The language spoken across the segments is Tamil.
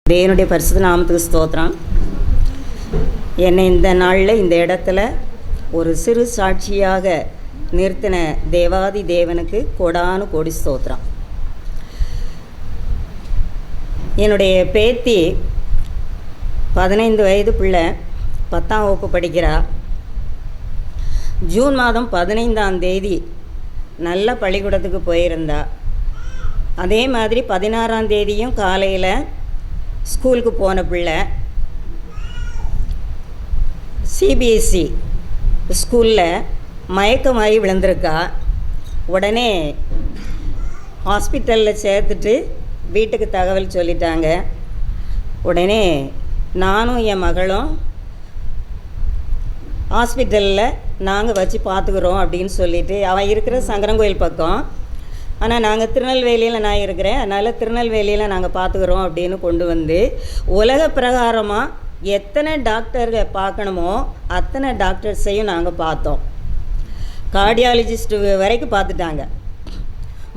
தேவனுடைய பரிசுத்த நாமத்துக்கு ஸ்தோத்திரம். என்னை இந்த நாளில் இந்த இடத்துல ஒரு சிறு சாட்சியாக நிறுத்தின தேவாதி தேவனுக்கு கோடானு கோடி ஸ்தோத்திரம். என்னுடைய பேத்தி 15 வயது பிள்ளை 10ஆம் வகுப்பு படிக்கிறா. ஜூன் மாதம் 15ஆம் தேதி நல்ல பள்ளிக்கூடத்துக்கு போயிருந்தா. அதே மாதிரி 16ஆம் தேதியும் காலையில் ஸ்கூலுக்கு போன பிள்ளை சிபிஎஸ்சி ஸ்கூலில் மயக்கமாகி விழுந்திருக்கா. உடனே ஹாஸ்பிட்டலில் சேர்த்துட்டு வீட்டுக்கு தகவல் சொல்லிட்டாங்க. உடனே நானும் என் மகளும் ஹாஸ்பிட்டலில் நாங்கள் வச்சு பார்த்துக்குறோம் அப்படின்னு சொல்லிவிட்டு, அவன் இருக்கிற சங்கரங்கோயில் பக்கம், ஆனால் நாங்கள் திருநெல்வேலியில் நான் இருக்கிறேன், அதனால் திருநெல்வேலியில் நாங்கள் பார்த்துக்குறோம் அப்படின்னு கொண்டு வந்து உலக பிரகாரமாக எத்தனை டாக்டர்கள் பார்க்கணுமோ அத்தனை டாக்டர்ஸையும் நாங்கள் பார்த்தோம். கார்டியாலஜிஸ்ட் வரைக்கும் பார்த்துட்டாங்க.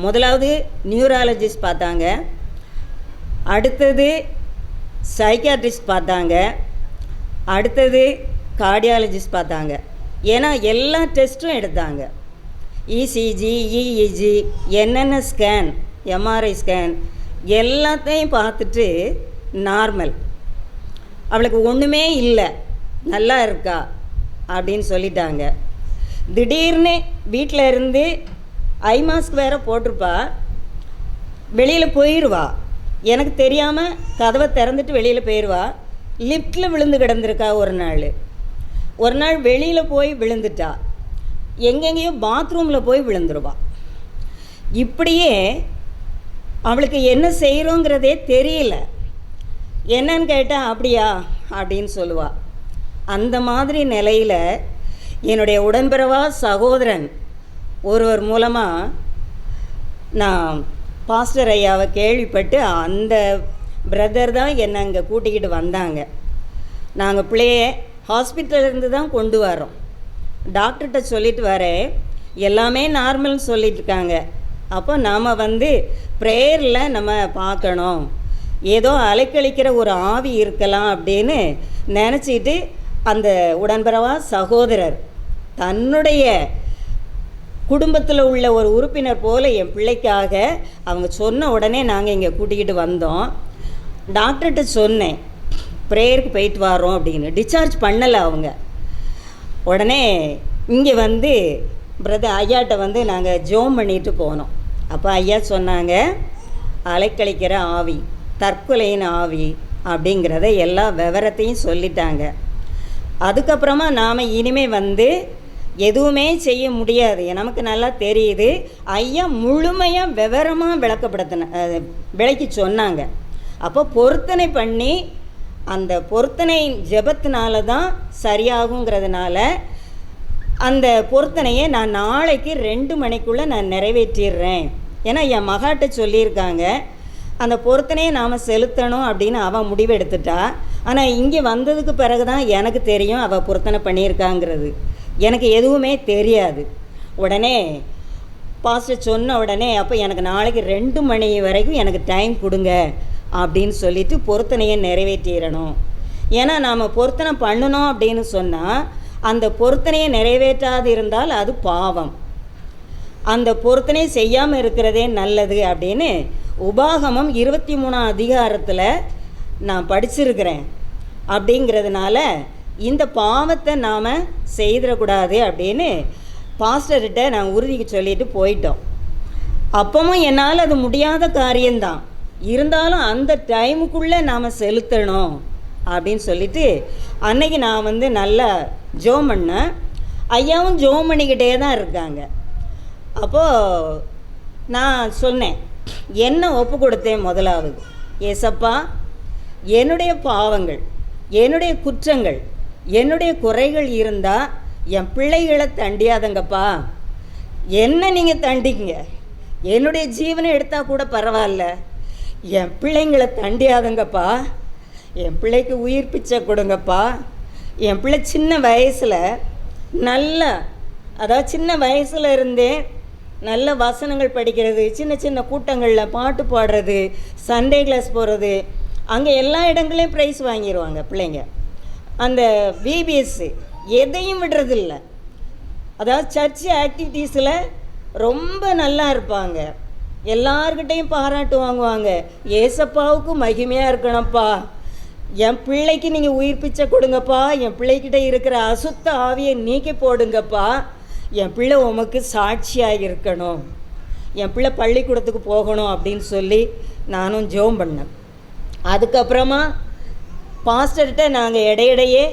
முதலாவது நியூராலஜிஸ்ட் பார்த்தாங்க, அடுத்தது சைக்காட்ரிஸ்ட் பார்த்தாங்க, அடுத்தது கார்டியாலஜிஸ்ட் பார்த்தாங்க. ஏன்னா எல்லா டெஸ்ட்டும் எடுத்தாங்க. இசிஜி, இஇஜி, என்னென்ன ஸ்கேன், எம்ஆர்ஐ ஸ்கேன் எல்லாத்தையும் பார்த்துட்டு நார்மல், அவளுக்கு ஒன்றுமே இல்லை, நல்லா இருக்கா அப்படின்னு சொல்லிட்டாங்க. திடீர்னு வீட்டில் இருந்து ஐ மாஸ்க் வேறு போட்டிருப்பா, வெளியில் போயிடுவா. எனக்கு தெரியாமல் கதவை திறந்துட்டு வெளியில் போயிடுவா. லிஃப்ட்டில் விழுந்து கிடந்திருக்கா. ஒரு நாள் வெளியில் போய் விழுந்துட்டா. எங்கெங்கேயோ பாத்ரூமில் போய் விழுந்துருவா. இப்படியே அவளுக்கு என்ன செய்கிறோங்கிறதே தெரியல. என்னன்னு கேட்டால் அப்படியா அப்படின்னு சொல்லுவாள். அந்த மாதிரி நிலையில் என்னுடைய உடன்பிறவா சகோதரன் ஒருவர் மூலமாக நான் பாஸ்டர் ஐயாவை கேள்விப்பட்டு, அந்த பிரதர் தான் என்னை அங்கே கூட்டிக்கிட்டு வந்தாங்க. நாங்கள் பிள்ளைய ஹாஸ்பிட்டலிருந்து தான் கொண்டு வரோம். டாக்டர்கிட்ட சொல்லிட்டு வரேன், எல்லாமே நார்மல்னு சொல்லிட்டு இருக்காங்க. அப்போ நாம் ப்ரேயரில் நம்ம பார்க்கணும், ஏதோ அலைக்கழிக்கிற ஒரு ஆவி இருக்கலாம் அப்படின்னு நினச்சிட்டு அந்த உடன்பிறவா சகோதரர் தன்னுடைய குடும்பத்தில் உள்ள ஒரு உறுப்பினர் போல் என் பிள்ளைக்காக அவங்க சொன்ன உடனே நாங்கள் இங்கே கூட்டிக்கிட்டு வந்தோம். டாக்டர்கிட்ட சொன்னேன் ப்ரேயருக்கு போயிட்டு வரோம் அப்படின்னு. டிஸ்சார்ஜ் பண்ணலை அவங்க. உடனே இங்கே பிரதர் ஐயாட்ட நாங்கள் ஜோம் பண்ணிட்டு போனோம். அப்போ ஐயா சொன்னாங்க, அலைக்கழிக்கிற ஆவி, தற்கொலையின் ஆவி அப்படிங்கிறத எல்லா விவரத்தையும் சொல்லிட்டாங்க. அதுக்கப்புறமா நாம் இனிமேல் எதுவுமே செய்ய முடியாது, நமக்கு நல்லா தெரியுது. ஐயா முழுமையாக விவரமாக விளக்கி சொன்னாங்க. அப்போ பொருத்தனை பண்ணி அந்த பொருத்தனை ஜெபத்தினால தான் சரியாகுங்கிறதுனால அந்த பொருத்தனையை நான் நாளைக்கு 2 மணிக்குள்ளே நான் நிறைவேற்றிடுறேன். ஏன்னா என் மகாட்ட சொல்லியிருக்காங்க அந்த பொருத்தனையை நாம் செலுத்தணும் அப்படின்னு அவன் முடிவெடுத்துட்டா. ஆனால் இங்கே வந்ததுக்கு பிறகு தான் எனக்கு தெரியும் அவள் பொருத்தனை பண்ணியிருக்காங்கிறது. எனக்கு எதுவுமே தெரியாது. உடனே பாஸ்டர் சொன்ன உடனே, அப்போ எனக்கு நாளைக்கு 2 மணி வரைக்கும் எனக்கு டைம் கொடுங்க அப்படின்னு சொல்லிட்டு பொருத்தனையை நிறைவேற்றிடணும். ஏன்னா நாம் பொருத்தனை பண்ணணும் அப்படின்னு சொன்னால் அந்த பொருத்தனையை நிறைவேற்றாது இருந்தால் அது பாவம். அந்த பொருத்தனையை செய்யாமல் இருக்கிறதே நல்லது அப்படின்னு உபாகமம் 23ஆம் அதிகாரத்தில் நான் படிச்சிருக்கிறேன். அப்படிங்கிறதுனால இந்த பாவத்தை நாம் செய்திடக்கூடாது அப்படின்னு பாஸ்டர்கிட்ட நான் உறுதிக்கு சொல்லிட்டு போயிட்டோம். அப்பவும் என்னால் அது முடியாத காரியம்தான், இருந்தாலும் அந்த டைமுக்குள்ளே நாம் செலுத்தணும் அப்படின்னு சொல்லிட்டு அன்னைக்கு நான் நல்லா ஜோம் பண்ணேன். ஐயாவும் ஜோம் பண்ணிக்கிட்டே தான் இருக்காங்க. அப்போது நான் சொன்னேன், என்ன ஒப்பு கொடுத்தேன். முதலாவது, ஏசப்பா, என்னுடைய பாவங்கள், என்னுடைய குற்றங்கள், என்னுடைய குறைகள் இருந்தால் என் பிள்ளைகளை தண்டியாதங்கப்பா. என்ன நீங்கள் தண்டிங்க, என்னுடைய ஜீவனை எடுத்தால் கூட பரவாயில்ல, என் பிள்ளைங்களை தண்டியாதங்கப்பா. என் பிள்ளைக்கு உயிர் பிச்சை கொடுங்கப்பா. என் பிள்ளை சின்ன வயசில் சின்ன வயசில் இருந்தே நல்ல வசனங்கள் படிக்கிறது, சின்ன சின்ன கூட்டங்களில் பாட்டு பாடுறது, சண்டே கிளாஸ் போகிறது, அங்கே எல்லா இடங்களையும் ப்ரைஸ் வாங்கிடுவாங்க பிள்ளைங்க. அந்த விபிஎஸ் எதையும் விடுறதில்ல. அதாவது சர்ச் ஆக்டிவிட்டீஸில் ரொம்ப நல்லா இருப்பாங்க. எல்லார்கிட்டையும் பாராட்டு வாங்குவாங்க. ஏசப்பாவுக்கு மகிமையாக இருக்கணும்ப்பா, என் பிள்ளைக்கு நீங்கள் உயிர் பிச்சை கொடுங்கப்பா, என் பிள்ளைக்கிட்ட இருக்கிற அசுத்த ஆவியை நீக்கி போடுங்கப்பா, என் பிள்ளை உமக்கு சாட்சியாக இருக்கணும், என் பிள்ளை பள்ளிக்கூடத்துக்கு போகணும் அப்படின்னு சொல்லி நானும் ஜெபம் பண்ணேன். அதுக்கப்புறமா பாஸ்டர்கிட்ட நாங்கள் இடையிடையே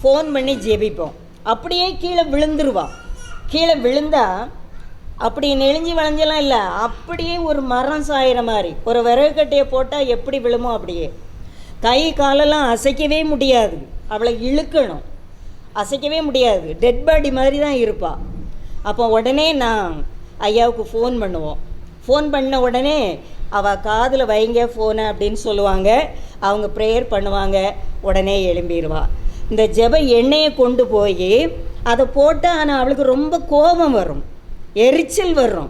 ஃபோன் பண்ணி ஜெபிப்போம். அப்படியே கீழே விழுந்துருவா. கீழே விழுந்தா அப்படி நெளிஞ்சு வளைஞ்செல்லாம் இல்லை, அப்படியே ஒரு மரம் சாயிற மாதிரி, ஒரு விறகு கட்டையை போட்டால் எப்படி விழுமோ அப்படியே. கை காலெல்லாம் அசைக்கவே முடியாது, அவளை இழுக்கணும், அசைக்கவே முடியாது, டெட் பாடி மாதிரி தான் இருப்பாள். அப்போ உடனே நான் ஐயாவுக்கு ஃபோன் பண்ணுவோம். ஃபோன் பண்ண உடனே அவள் காதில் வைங்க ஃபோனை அப்படின்னு சொல்லுவாங்க. அவங்க ப்ரேயர் பண்ணுவாங்க, உடனே எழும்பிடுவா. இந்த ஜெப எண்ணெயை கொண்டு போய் அதை போட்டால், ஆனால் அவளுக்கு ரொம்ப கோபம் வரும், எரிச்சல் வரும்.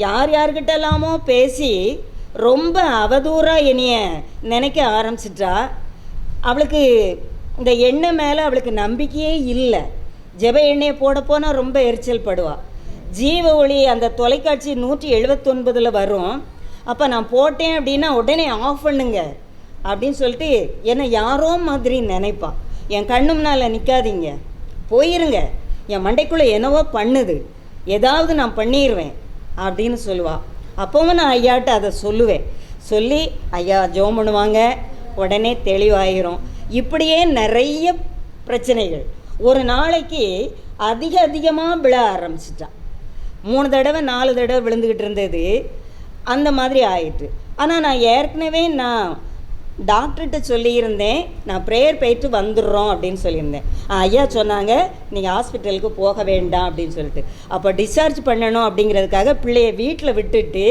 யார்கிட்டலாமோ பேசி ரொம்ப அவதூறாக என்னைய நினைக்க ஆரம்பிச்சிட்டா. அவளுக்கு இந்த எண்ணெய் மேலே அவளுக்கு நம்பிக்கையே இல்லை. ஜெப எண்ணெயை போட போனால் ரொம்ப எரிச்சல் படுவாள். ஜீவ ஒளி அந்த தொலைக்காட்சி 179 வரும். அப்போ நான் போட்டேன் அப்படின்னா உடனே ஆஃப் பண்ணுங்க அப்படின்னு சொல்லிட்டு என்னை யாரோ மாதிரி நினைப்பான். என் கண்ணு முன்னால் நிற்காதீங்க, போயிருங்க, என் மண்டைக்குள்ளே என்னவோ பண்ணுது, ஏதாவது நான் பண்ணிடுவேன் அப்படின்னு சொல்லுவாள். அப்போவும் நான் ஐயாட்ட அதை சொல்லுவேன். சொல்லி ஐயா ஜெபம் பண்ணுவாங்க, உடனே தெளிவாயிரும். இப்படியே நிறைய பிரச்சனைகள். ஒரு நாளைக்கு அதிகமாக விழ ஆரம்பிச்சிட்டான். 3 தடவை 4 தடவை விழுந்துக்கிட்டு இருந்தது, அந்த மாதிரி ஆயிட்டு. ஆனால் நான் ஏற்கனவே டாக்டர்கிட்ட சொல்லியிருந்தேன், நான் ப்ரேயர் போயிட்டு வந்துடுறோம் அப்படின்னு சொல்லியிருந்தேன். ஐயா சொன்னாங்க நீங்கள் ஹாஸ்பிட்டலுக்கு போக வேண்டாம் அப்படின்னு சொல்லிட்டு. அப்போ டிஸ்சார்ஜ் பண்ணணும் அப்படிங்கிறதுக்காக பிள்ளைய வீட்டில் விட்டுட்டு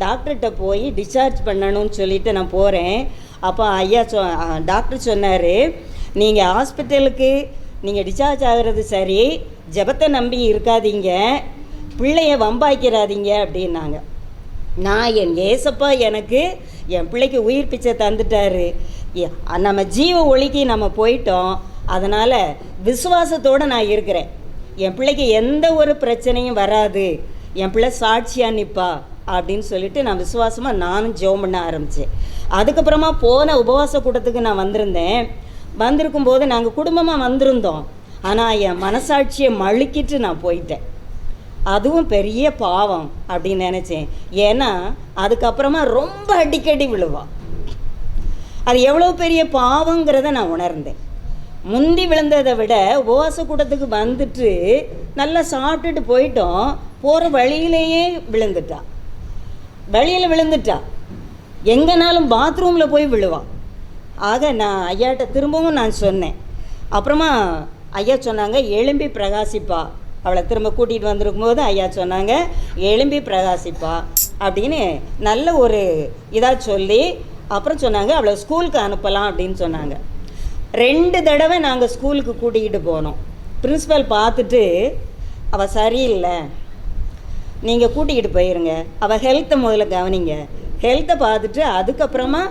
டாக்டர்கிட்ட போய் டிஸ்சார்ஜ் பண்ணணும்னு சொல்லிவிட்டு நான் போகிறேன். அப்போ ஐயா டாக்டர் சொன்னார், நீங்கள் ஹாஸ்பிட்டலுக்கு நீங்கள் டிஸ்சார்ஜ் ஆகிறது சரி, ஜெபத்தை நம்பி இருக்காதீங்க, பிள்ளைய வம்பாய்க்கிறாதீங்க அப்படின்னாங்க. நான் என் ஏசப்பா எனக்கு என் பிள்ளைக்கு உயிர் பிச்சை தந்துட்டாரு, நம்ம ஜீவ ஒளிக்கு நம்ம போயிட்டோம், அதனால் விசுவாசத்தோடு நான் இருக்கிறேன், என் பிள்ளைக்கு எந்த ஒரு பிரச்சனையும் வராது, என் பிள்ளை சாட்சியாக நிற்பா அப்படின்னு சொல்லிட்டு நான் விசுவாசமாக நானும் ஜெபம் பண்ண ஆரம்பித்தேன். அதுக்கப்புறமா போன உபவாச கூட்டத்துக்கு நான் வந்திருந்தேன். வந்திருக்கும்போது நாங்கள் குடும்பமாக வந்திருந்தோம். ஆனால் என் மனசாட்சியை மழுக்கிட்டு நான் போயிட்டேன். அதுவும் பெரிய பாவம் அப்படின்னு நினச்சேன். ஏன்னா அதுக்கப்புறமா ரொம்ப அடிக்கடி விழுவான். அது எவ்வளோ பெரிய பாவங்கிறத நான் உணர்ந்தேன். முந்தி விழுந்ததை விட உபவாச கூட்டத்துக்கு வந்துட்டு நல்லா சாப்பிட்டுட்டு போயிட்டோம், போகிற வழியிலேயே வழியில் விழுந்துட்டா, எங்கேனாலும் பாத்ரூமில் போய் விழுவான். ஆக நான் ஐயாட்ட திரும்பவும் நான் சொன்னேன். அப்புறமா ஐயா சொன்னாங்க எழும்பி பிரகாசிப்பா. அவளை திரும்ப கூட்டிகிட்டு வந்திருக்கும் போது ஐயா சொன்னாங்க எழும்பி பிரகாசிப்பா அப்படின்னு நல்ல ஒரு இதாக சொல்லி அப்புறம் சொன்னாங்க அவளை ஸ்கூலுக்கு அனுப்பலாம் அப்படின்னு சொன்னாங்க. 2 தடவை நாங்கள் ஸ்கூலுக்கு கூட்டிக்கிட்டு போனோம். பிரின்ஸிபல் பார்த்துட்டு அவள் சரியில்லை, நீங்கள் கூட்டிக்கிட்டு போயிருங்க, அவள் ஹெல்த்தை முதல்ல கவனிங்க, ஹெல்த்தை பார்த்துட்டு அதுக்கப்புறமா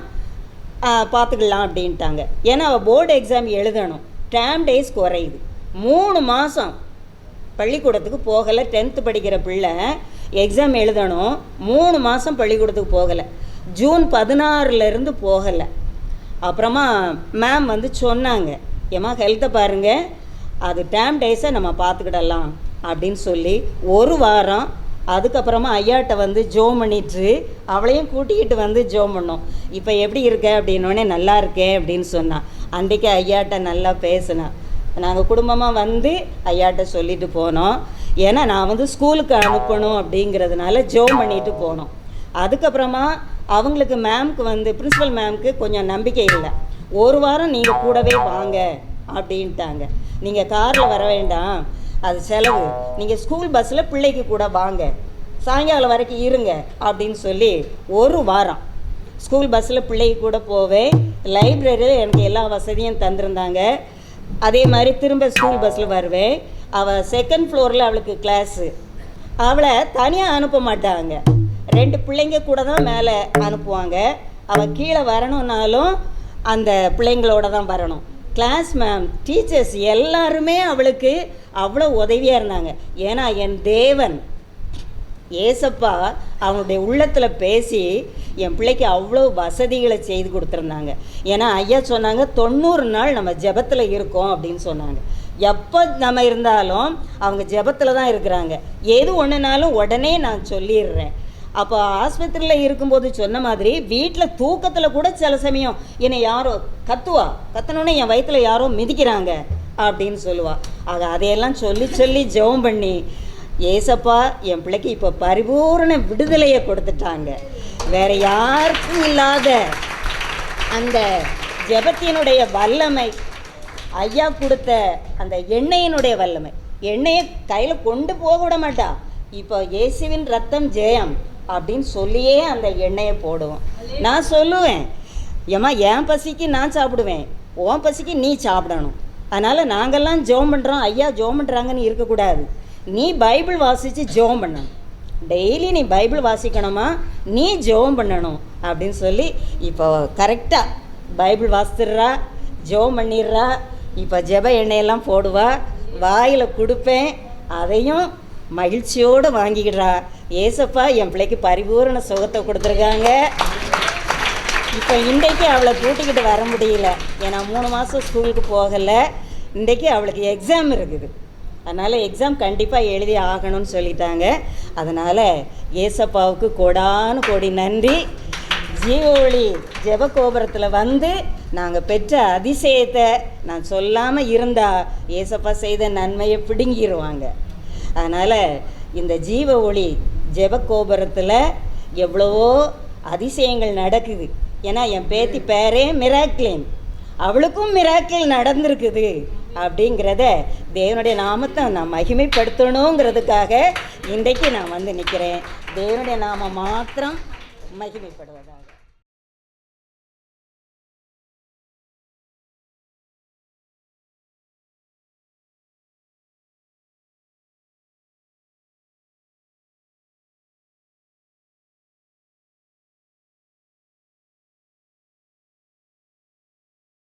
பார்த்துக்கலாம் அப்படின்ட்டாங்க. ஏன்னா அவள் போர்டு எக்ஸாம் எழுதணும், டேர்ம் டேஸ் குறையுது. 3 மாதம் பள்ளிக்கூடத்துக்கு போகலை. 10th படிக்கிற பிள்ளை எக்ஸாம் எழுதணும், 3 மாதம் பள்ளிக்கூடத்துக்கு போகலை. ஜூன் 16 போகலை. அப்புறமா மேம் வந்து சொன்னாங்க, ஏம்மா ஹெல்த்தை பாருங்கள், அது டேர்ம் டேஸை நம்ம பார்த்துக்கிடலாம் அப்படின்னு சொல்லி 1 வாரம் அதுக்கப்புறமா ஐயாட்ட வந்து ஜோம் பண்ணிட்டு அவளையும் கூட்டிக்கிட்டு வந்து ஜோம் பண்ணோம். இப்போ எப்படி இருக்க அப்படின்னோடனே நல்லா இருக்கேன் அப்படின்னு சொன்னான். அன்றைக்கி ஐயாட்ட நல்லா பேசினான். நாங்கள் குடும்பமாக வந்து ஐயாட்ட சொல்லிட்டு போனோம். ஏன்னா நான் வந்து ஸ்கூலுக்கு அனுப்பணும் அப்படிங்கிறதுனால ஜோம் பண்ணிட்டு போனோம். அதுக்கப்புறமா அவங்களுக்கு மேம்க்கு வந்து பிரின்ஸிபல் மேம்க்கு கொஞ்சம் நம்பிக்கை இல்லை. 1 வாரம் நீங்கள் கூடவே வாங்க அப்படின்ட்டாங்க. நீங்கள் காரில் வர வேண்டாம், அது செலவு, நீங்கள் ஸ்கூல் பஸ்ஸில் பிள்ளைக்கு கூட வாங்க, சாயங்காலம் வரைக்கும் இருங்க அப்படின்னு சொல்லி 1 வாரம் ஸ்கூல் பஸ்ஸில் பிள்ளைக்கு கூட போவேன். லைப்ரரியில் எனக்கு எல்லா வசதியும் தந்திருந்தாங்க. அதே மாதிரி திரும்ப ஸ்கூல் பஸ்ஸில் வருவேன். அவள் 2nd ஃப்ளோரில் அவளுக்கு கிளாஸு. அவளை தனியாக அனுப்ப மாட்டாங்க, 2 பிள்ளைங்க கூட தான் மேலே அனுப்புவாங்க. அவள் கீழே வரணுன்னாலும் அந்த பிள்ளைங்களோட தான் வரணும். கிளாஸ் மேம், டீச்சர்ஸ் எல்லாருமே அவளுக்கு அவ்வளோ உதவியாக இருந்தாங்க. ஏன்னா என் தேவன் ஏசப்பா அவனுடைய உள்ளத்தில் பேசி என் பிள்ளைக்கு அவ்வளோ வசதிகளை செய்து கொடுத்துருந்தாங்க. ஏன்னா ஐயா சொன்னாங்க 90 நாள் நம்ம ஜெபத்தில் இருக்கோம் அப்படின்னு சொன்னாங்க. எப்போ நம்ம இருந்தாலும் அவங்க ஜெபத்தில் தான் இருக்கிறாங்க. எது ஒன்றுனாலும் உடனே நான் சொல்லிடுறேன். அப்போ ஆஸ்பத்திரியில் இருக்கும்போது சொன்ன மாதிரி வீட்டில் தூக்கத்தில் கூட சில சமயம் என்னை யாரோ கத்தனோடனே என் வயிற்றில் யாரோ மிதிக்கிறாங்க அப்படின்னு சொல்லுவாள். ஆக அதையெல்லாம் சொல்லி சொல்லி ஜெபம் பண்ணி ஏசப்பா என் பிள்ளைக்கு இப்போ பரிபூர்ண விடுதலையை கொடுத்துட்டாங்க. வேறு யாருக்கும் இல்லாத அந்த ஜெபத்தினுடைய வல்லமை, ஐயா கொடுத்த அந்த எண்ணெயினுடைய வல்லமை. எண்ணெயை கையில் கொண்டு போக விட மாட்டா. இப்போ இயேசுவின் ரத்தம் ஜெயம் அப்படின்னு சொல்லியே அந்த எண்ணெயை போடுவோம். நான் சொல்லுவேன், ஏம்மா என் பசிக்கு நான் சாப்பிடுவேன், உன் பசிக்கு நீ சாப்பிடணும். அதனால் நாங்கள்லாம் ஜெபம் பண்ணுறோம், ஐயா ஜெபம் பண்ணுறாங்கன்னு இருக்கக்கூடாது. நீ பைபிள் வாசித்து ஜெபம் பண்ணணும். டெய்லி நீ பைபிள் வாசிக்கணுமா, நீ ஜெபம் பண்ணணும் அப்படின்னு சொல்லி இப்போ கரெக்டாக பைபிள் வாசித்துடுறா, ஜெபம் பண்ணிடுறா. இப்போ ஜெப எண்ணெயெல்லாம் போடுவா, வாயில் கொடுப்பேன், அதையும் மகிழ்ச்சியோடு வாங்கிக்கிடுறா. ஏசப்பா என் பிள்ளைக்கு பரிபூரண சுகத்தை கொடுத்துருக்காங்க. இப்போ இன்றைக்கு அவளை கூட்டிக்கிட்டு வர முடியல, ஏன்னா 3 மாதம் ஸ்கூலுக்கு போகலை. இன்றைக்கி அவளுக்கு எக்ஸாம் இருக்குது, அதனால் எக்ஸாம் கண்டிப்பாக எழுதி ஆகணும்னு சொல்லிட்டாங்க. அதனால் ஏசப்பாவுக்கு கோடானு கோடி நன்றி. ஜீவ ஒளி ஜெபகோபுரத்தில் வந்து நாங்கள் பெற்ற அதிசயத்தை நான் சொல்லாமல் இருந்தால் ஏசப்பா செய்த நன்மையை பிடுங்கிடுவாங்க. அதனால் இந்த ஜீவ ஒளி ஜெபகோபுரத்தில் எவ்வளவோ அதிசயங்கள் நடக்குது. ஏன்னா என் பேத்தி பேரே மிராக்கிளின், அவளுக்கும் மிராக்கிள் நடந்திருக்குது. அப்படிங்கிறத தேவனுடைய நாமத்தை நான் மகிமைப்படுத்தணுங்கிறதுக்காக இன்றைக்கு நான் வந்து நிற்கிறேன். தேவனுடைய நாமம் மாத்திரம் மகிமைப்படுவதாக.